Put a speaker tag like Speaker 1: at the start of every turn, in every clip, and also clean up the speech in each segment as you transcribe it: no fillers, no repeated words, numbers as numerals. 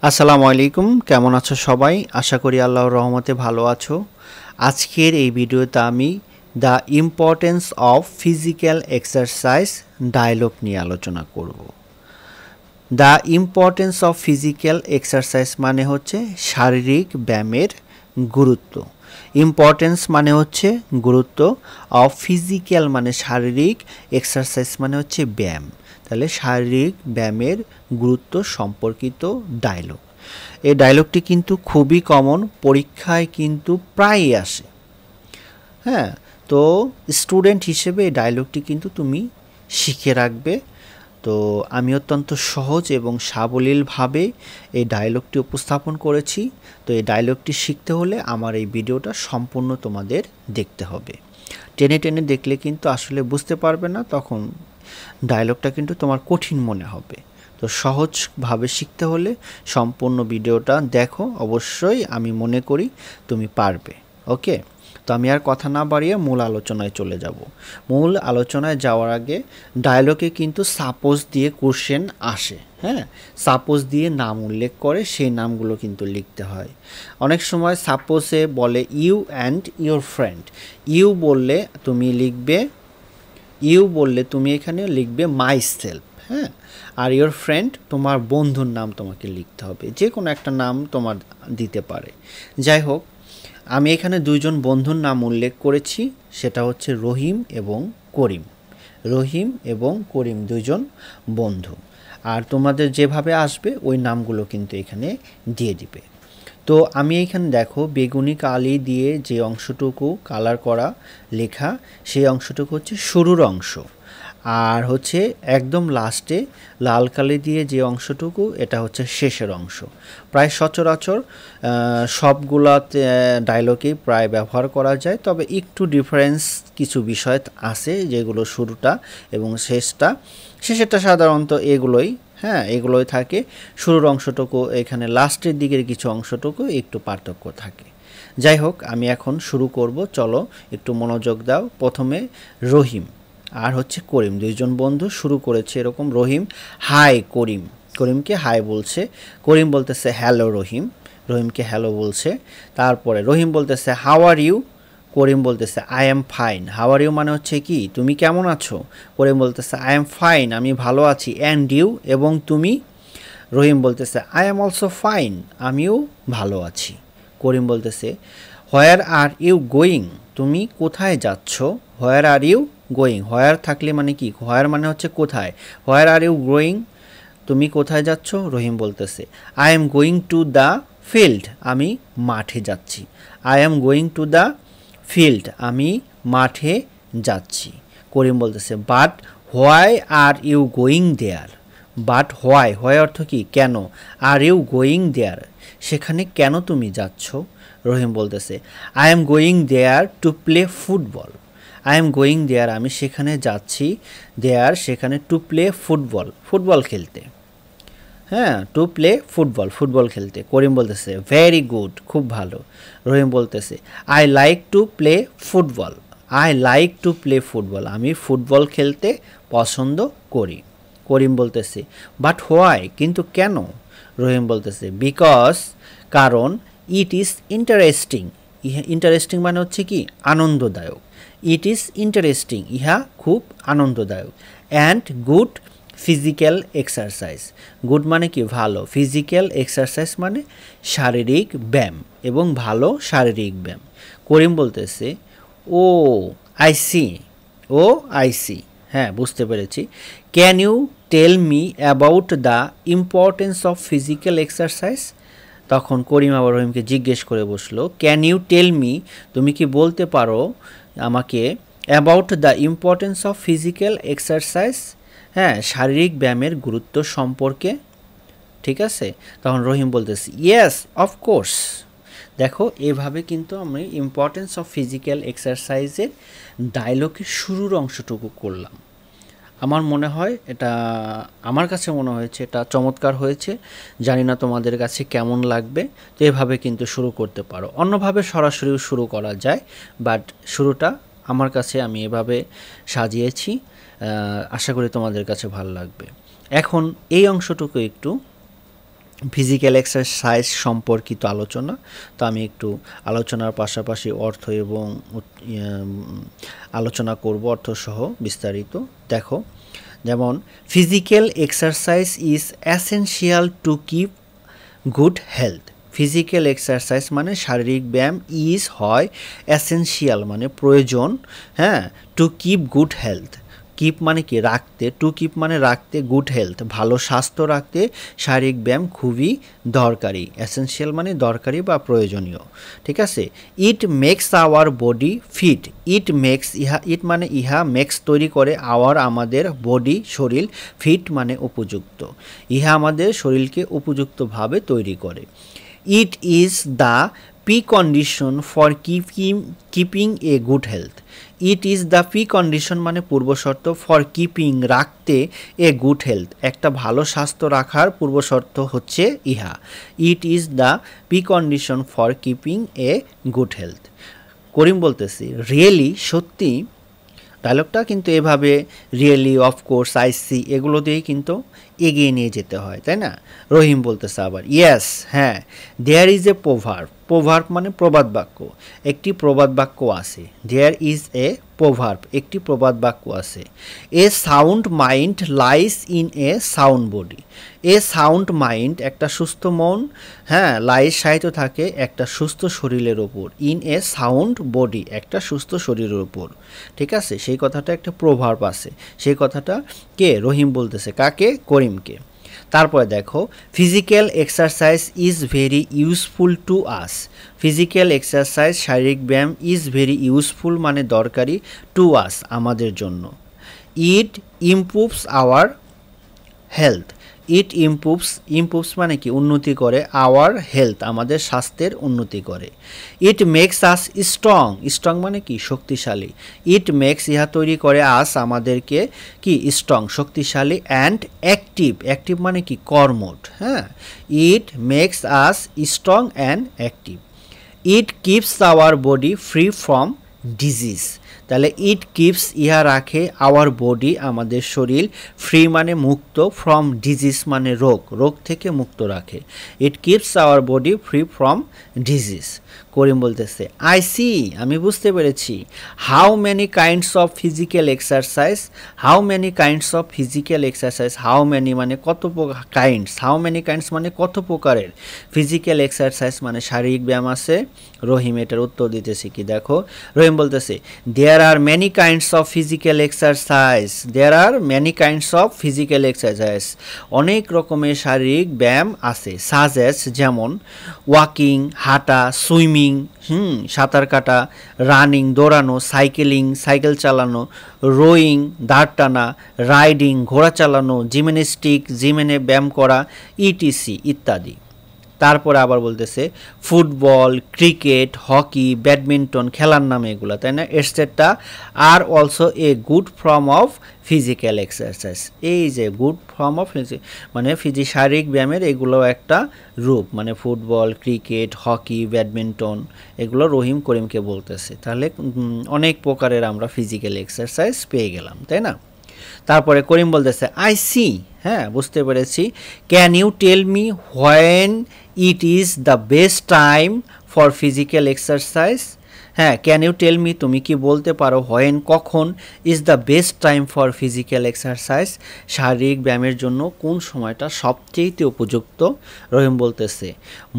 Speaker 1: আসসালামু আলাইকুম, কেমন আছো সবাই? আশা করি আল্লাহর রহমতে ভালো আছো। আজকের এই ভিডিওতে আমি the importance of physical exercise dialogue নিয়ে আলোচনা করব। The importance of physical exercise মানে হচ্ছে শারীরিক ব্যায়ামের গুরুত্ব। ইম্পর্টেন্স মানে হচ্ছে গুরুত্ব, অফ ফিজিক্যাল মানে শারীরিক, এক্সারসাইজ মানে হচ্ছে ব্যায়াম। তাহলে শারীরিক ব্যায়ামের গুরুত্ব সম্পর্কিত ডায়লগ। এই ডায়লগটি কিন্তু খুবই কমন, পরীক্ষায় কিন্তু প্রায়ই আসে। হ্যাঁ, তো স্টুডেন্ট হিসেবে এই ডায়লগটি কিন্তু তুমি শিখে রাখবে। তো আমি অত্যন্ত সহজ এবং সাবলীলভাবে এই ডায়লগটি উপস্থাপন করেছি। তো এই ডায়লগটি শিখতে হলে আমার এই ভিডিওটা সম্পূর্ণ তোমাদের দেখতে হবে। টেনে টেনে দেখলে কিন্তু আসলে বুঝতে পারবে না, তখন ডায়লগটা কিন্তু তোমার কঠিন মনে হবে। তো সহজভাবে শিখতে হলে সম্পূর্ণ ভিডিওটা দেখো, অবশ্যই আমি মনে করি তুমি পারবে। ওকে, তো আমি আর কথা না বাড়িয়ে মূল আলোচনায় চলে যাব। মূল আলোচনায় যাওয়ার আগে ডায়লগে কিন্তু সাপোজ দিয়ে কোশ্চেন আসে। হ্যাঁ, সাপোজ দিয়ে নাম উল্লেখ করে সেই নামগুলো কিন্তু লিখতে হয়। অনেক সময় সাপোজে বলে you and your friend. You বললে তুমি এখানে লিখবে মাই সেলফ। হ্যাঁ, আর ইয়োর ফ্রেন্ড তোমার বন্ধুর নাম তোমাকে লিখতে হবে, যে কোনো একটা নাম তোমার দিতে পারে। যাই হোক, আমি এখানে দুইজন বন্ধুর নাম উল্লেখ করেছি, সেটা হচ্ছে রহিম এবং করিম। রহিম এবং করিম দুইজন বন্ধু। আর তোমাদের যেভাবে আসবে ওই নামগুলো কিন্তু এখানে দিয়ে দিবে। তো আমি এইখানে দেখো বেগুনি কালি দিয়ে যে অংশটুকু কালার করা লেখা, সেই অংশটুকু হচ্ছে শুরুর অংশ। আর হচ্ছে একদম লাস্টে লাল কালি দিয়ে যে অংশটুকু, এটা হচ্ছে শেষের অংশ। প্রায় সচরাচর সবগুলাতে ডায়লগেই প্রায় ব্যবহার করা যায়, তবে একটু ডিফারেন্স কিছু বিষয় আছে, যেগুলো শুরুটা এবং শেষেরটা সাধারণত এগুলোই থাকে। শুরুর অংশটুকু এখানে, লাস্টের দিকের কিছু অংশটুকু একটু পার্থক্য থাকে। যাই হোক, আমি এখন শুরু করব, চলো একটু মনোযোগ দাও। প্রথমে রহিম আর হচ্ছে করিম, দুইজন বন্ধু শুরু করেছে এরকম। রহিম হাই করিম, করিমকে হাই বলছে। করিম বলতেছে হ্যালো রহিম, রহিমকে হ্যালো বলছে। তারপরে রহিম বলতেছে হাউ আর ইউ, করিম বলতেছে I am fine. How are you মানে হচ্ছে কি, তুমি কেমন আছো? করিম বলতেছে আই এম ফাইন, আমি ভালো আছি। অ্যান্ড ইউ, এবং তুমি? রহিম বলতেছে আই এম অলসো ফাইন, আমিও ভালো আছি। করিম বলতেছে হোয়ার আর ইউ গোয়িং, তুমি কোথায় যাচ্ছ? হোয়ার আর ইউ গোয়িং, হোয়ার থাকলে মানে কি, হোয়ার মানে হচ্ছে কোথায়। হোয়ার আর ইউ গোয়িং, তুমি কোথায় যাচ্ছ? রহিম বলতেছে I am going to the field, আমি মাঠে যাচ্ছি। I am going to the field, আমি মাঠে যাচ্ছি। করিম বলতেছে but why are you going there, but why, why অর্থ কি, কেন। আর ইউ গোয়িং দেয়ার, সেখানে কেন তুমি যাচ্ছ? রহিম বলতেছে I am going there to play football. I am going there, আমি সেখানে যাচ্ছি, দেয়ার সেখানে, টু প্লে ফুটবল, ফুটবল খেলতে। হ্যাঁ, টু প্লে ফুটবল, ফুটবল খেলতে। করিম বলতেছে ভেরি গুড, খুব ভালো। রহিম বলতেছে I like to play football, I like to play football, আমি ফুটবল খেলতে পছন্দ করি। করিম বলতেছে বাট হোয়াই, কিন্তু কেন? রহিম বলতেছে বিকজ, কারণ, ইট ইজ ইন্টারেস্টিং, ইন্টারেস্টিং মানে হচ্ছে কি, আনন্দদায়ক। ইট ইজ ইন্টারেস্টিং, ইহা খুব আনন্দদায়ক। And good physical exercise, good মানে কি, ভালো। ফিজিক্যাল এক্সারসাইজ মানে শারীরিক ব্যায়াম, এবং ভালো শারীরিক ব্যায়াম। করিম বলতেছে oh I see, oh I see, হ্যাঁ বুঝতে পেরেছি। Can you tell me about the importance of physical exercise, তখন করিম আবার রহিমকে জিজ্ঞেস করে বসলো ক্যান ইউ টেল মি, তুমি কি বলতে পারো আমাকে, about the importance of physical exercise, হ্যাঁ শারীরিক ব্যায়ামের গুরুত্ব সম্পর্কে। ঠিক আছে, তখন রহিম বলতেছে ইয়েস অফকোর্স। দেখো, এভাবে কিন্তু আমি ইম্পর্টেন্স অফ ফিজিক্যাল এক্সারসাইজের ডায়লগের শুরুর অংশটুকু করলাম। আমার কাছে মনে হয়েছে এটা চমৎকার হয়েছে। জানি না তোমাদের কাছে কেমন লাগবে। তো এভাবে কিন্তু শুরু করতে পারো, অন্যভাবে সরাসরিও শুরু করা যায়, বাট শুরুটা আমার কাছে আমি এভাবে সাজিয়েছি। আশা করি তোমাদের কাছে ভালো লাগবে। এখন এই অংশটুকু একটু ফিজিক্যাল এক্সারসাইজ সম্পর্কিত আলোচনা। তো আমি একটু আলোচনার পাশাপাশি অর্থ এবং আলোচনা করব অর্থসহ বিস্তারিত। দেখো, যেমন physical exercise is essential to keep good health. Physical exercise মানে শারীরিক ব্যায়াম, ইজ হয় অ্যাসেনশিয়াল মানে প্রয়োজন, হ্যাঁ, to keep good health. Keep মানে কি রাখতে, টু কিপ মানে রাখতে, গুড হেলথ ভালো স্বাস্থ্য রাখতে শারীরিক ব্যায়াম খুবই দরকারি। এসেনশিয়াল মানে দরকারি বা প্রয়োজনীয়, ঠিক আছে। It makes our body fit. It makes, it মানে ইহা, মেক্স তৈরি করে, আওয়ার আমাদের, বডি শরীর, ফিট মানে উপযুক্ত। ইহা আমাদের শরীরকে উপযুক্তভাবে তৈরি করে। ইট is the precondition for keeping a good health. It is the precondition মানে পূর্বশর্ত, ফর কিপিং রাখতে, এ গুড হেলথ একটা ভালো স্বাস্থ্য রাখার পূর্বশর্ত হচ্ছে ইহা। It is the precondition for keeping a good health. Karim বলতেছি, রিয়েলি সত্যি, ডায়লগটা কিন্তু এভাবে রিয়েলি, অফকোর্স, আই সি এগুলো দিয়েই কিন্তু এগিয়ে নিয়ে যেতে হয়, তাই না। রহিম বলতেছে আবার, ইয়েস, হ্যাঁ, there is a proverb. Proverb মানে প্রবাদ বাক্য, একটি প্রবাদ বাক্য আছে। দেয়ার ইজ এ প্রভার্ব, একটি প্রবাদ বাক্য আছে। A sound mind lies in a sound body. A sound mind একটা সুস্থ মন, হ্যাঁ, লাইস সাহিত্য থাকে একটা সুস্থ শরীরের ওপর, ইন এ সাউন্ড বডি একটা সুস্থ শরীরের ওপর, ঠিক আছে। সেই কথাটা একটা প্রভার্ব আছে, সেই কথাটা কে, রহিম বলতেছে, কাকে, করিমকে। তারপরে দেখো, physical exercise is very useful to us. Physical exercise শারীরিক ব্যায়াম, ইজ ভেরি ইউজফুল মানে দরকারি, টু আস আমাদের জন্য। It improves our health. It improves, improves মানে কি উন্নতি করে, আওয়ার হেলথ আমাদের স্বাস্থ্যের উন্নতি করে। It makes us strong, strong মানে কি শক্তিশালী। ইট মেক্স ইহা তৈরি করে, আস আমাদেরকে কি স্ট্রং শক্তিশালী, অ্যান্ড অ্যাক্টিভ, অ্যাক্টিভ মানে কি কর্মঠ, হ্যাঁ। It makes us strong and active. It keeps our body free from disease. তাহলে ইট কিপস ইহা রাখে, আওয়ার বডি আমাদের শরীর, ফ্রি মানে মুক্ত, ফ্রম ডিজিজ মানে রোগ, রোগ থেকে মুক্ত রাখে। It keeps our body free from disease. Karim বলতেছে, আই সি আমি বুঝতে পেরেছি। How many kinds of physical exercise, how many kinds of physical exercise, how many মানে কত কাইন্ডস, হাউ মেনি কাইন্ডস মানে কত প্রকারের, ফিজিক্যাল এক্সারসাইজ মানে শারীরিক ব্যায়াম আছে। রহিম এটার উত্তর দিতেছে কি, দেখো রহিম বলতেছে, there are many kinds of physical exercise, there are many kinds of physical exercise, অনেক রকমের শারীরিক ব্যায়াম আছে। সাজেস যেমন ওয়াকিং হাঁটা, সুইমিং সাঁতার কাটা, রানিং দৌড়ানো, সাইকেলিং সাইকেল চালানো, রোয়িং দাঁড় টানা, রাইডিং ঘোড়া চালানো, জিমন্যাস্টিক জিমেনে ব্যায়াম করা, ইটিসি ইত্যাদি। তারপরে আবার বলতেছে ফুটবল, ক্রিকেট, হকি, ব্যাডমিন্টন খেলার নামে এগুলো, তাই না, etcetera are also a good form of physical exercise. এই যে গুড ফর্ম অফ মানে শারীরিক ব্যায়ামের এগুলো একটা রূপ, মানে ফুটবল, ক্রিকেট, হকি, ব্যাডমিন্টন এগুলো রহিম করিমকে বলতেছে। তাহলে অনেক প্রকারের আমরা ফিজিক্যাল এক্সারসাইজ পেয়ে গেলাম, তাই না। তারপরে করিম বলতেছে, আই সি, হ্যাঁ বুঝতে পেরেছি। Can you tell me when it is the best time for physical exercise. হ্যাঁ, ক্যান ইউ টেল মি তুমি কি বলতে পারো, হোয়েন কখন, is the best time for physical exercise শারীরিক ব্যায়ামের জন্য কোন সময়টা সবচেয়ে উপযুক্ত। রহিম বলতেছে,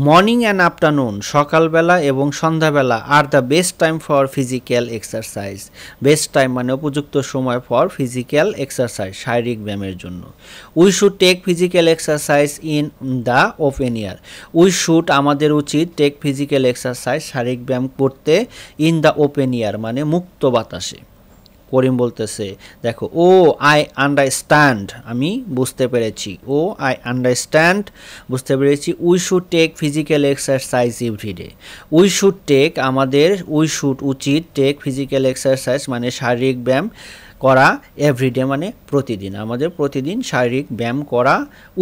Speaker 1: মর্নিং অ্যান্ড আফটারনুন সকালবেলা এবং সন্ধ্যাবেলা are the best time for physical exercise. Best time মানে উপযুক্ত সময় ফর ফিজিক্যাল এক্সারসাইজ শারীরিক ব্যায়ামের জন্য। We should take physical exercise in the open air. We should আমাদের উচিত টেক ফিজিক্যাল এক্সারসাইজ শারীরিক ব্যায়াম করতে ইন দ্য ওপেন এয়ার মানে মুক্ত বাতাসে। করিম বলতেছে, দেখো, ও আই আন্ডারস্ট্যান্ড আমি বুঝতে পেরেছি, ও আই আন্ডারস্ট্যান্ড বুঝতে পেরেছি। We should take physical exercise everyday. We should take আমাদের, উই শুড উচিত, টেক ফিজিক্যাল এক্সারসাইজ মানে শারীরিক ব্যায়াম করা, এভরিডে মানে প্রতিদিন, আমাদের প্রতিদিন শারীরিক ব্যায়াম করা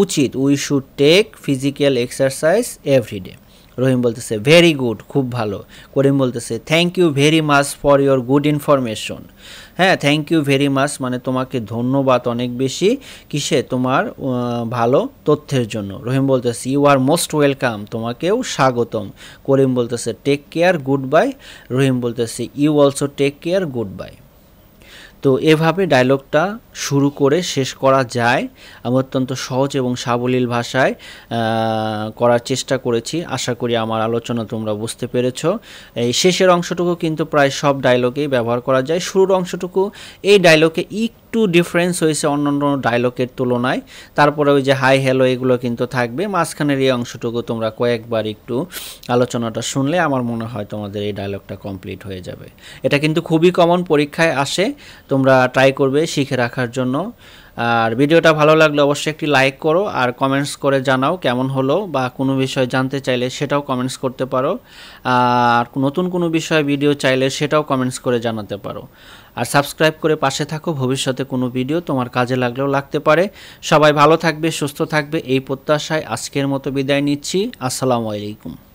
Speaker 1: উচিত। We should take physical exercise everyday. Rahim বলতেছে ভেরি গুড, খুব ভালো। করিম বলতেছে thank you very much for your good information. হ্যাঁ, থ্যাংক ইউ ভেরি মাচ মানে তোমাকে ধন্যবাদ অনেক বেশি, কিসে, তোমার ভালো তথ্যের জন্য। রহিম বলতেছে ইউ আর মোস্ট ওয়েলকাম, তোমাকেও স্বাগতম। করিম বলতেছে take care, good bye. Rahim বলতেছে you also take care, good bye. তো এভাবে ডায়লগটা শুরু করে শেষ করা যায়। আমি অত্যন্ত সহজ এবং সাবলীল ভাষায় করার চেষ্টা করেছি। আশা করি আমার আলোচনা তোমরা বুঝতে পেরেছ। এই শেষের অংশটুকু কিন্তু প্রায় সব ডায়লগেই ব্যবহার করা যায়। শুরুর অংশটুকু এই ডায়লগে একটু ডিফারেন্স হয়েছে অন্যান্য ডায়লগের তুলনায়। তারপরে ওই যে হাই হ্যালো এগুলো কিন্তু থাকবে। মাঝখানের এই অংশটুকু তোমরা কয়েকবার একটু আলোচনাটা শুনলে আমার মনে হয় তোমাদের এই ডায়লগটা কমপ্লিট হয়ে যাবে। এটা কিন্তু খুবই কমন, পরীক্ষায় আসে, তোমরা ট্রাই করবে শিখে রাখার জন্য। আর ভিডিওটা ভালো লাগলে অবশ্যই একটি লাইক করো, আর কমেন্টস করে জানাও কেমন হলো, বা কোনো বিষয় জানতে চাইলে সেটাও কমেন্টস করতে পারো। আর নতুন কোনো বিষয়ে ভিডিও চাইলে সেটাও কমেন্টস করে জানাতে পারো। আর সাবস্ক্রাইব করে পাশে থাকো, ভবিষ্যতে কোনো ভিডিও তোমার কাজে লাগলেও লাগতে পারে। সবাই ভালো থাকবে, সুস্থ থাকবে এই প্রত্যাশায় আজকের মতো বিদায় নিচ্ছি। আসসালামু আলাইকুম।